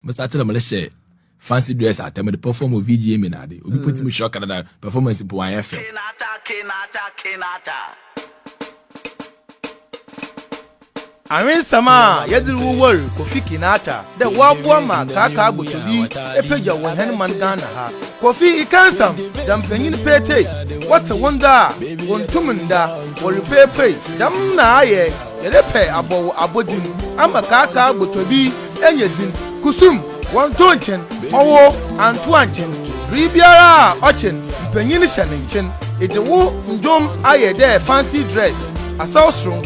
me start to share fancy dress at the perform of VGA minade. We put me shock at the performance in YFL. I mean, Sama, Yadu worry, Kofi Kinata, the Wabwama, Kaka Butubi, a picture when Henman Gana, Kofi Ikansam, jumping in Pete. What a wonder, one tumunda, or repair pay, Damna, Yerepe, Abo Abodin, Amakaka Butubi, Enyedin, Kusum, one tonchen, Owo, and Twanchin, Ribiara, Ochin, Penini Shanichin, it's a woo, Dom, aye, there, fancy dress, a sauce room,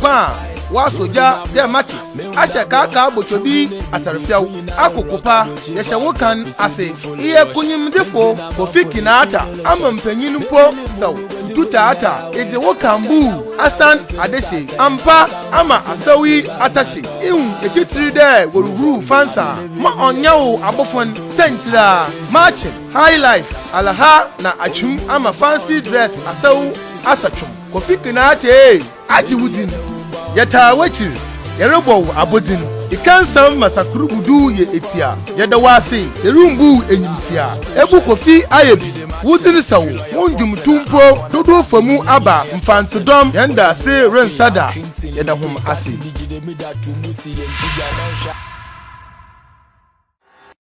wa soja their matches ashe kaka botobi atarifiawo akokopa yehye wokan ase iye kunyimdefo Kofi Kinata amampanyin po saw tutata ede wokan asan adeshe ampa ama asawi atashi ihun etitiri de woruru fansa ma onyawo abofon sentira match high life alaha na achum ama fancy dress asaw asachum Kofi Kinata ajiwudin yata wachir yerebo abodin ikansam masakuru budu ye etia yeda wase yerumbu enyimtia ebu Kofi ayebi wudin sawo wonjum tumpo dodo famu aba mfantodom yenda se rensada yeda hum ase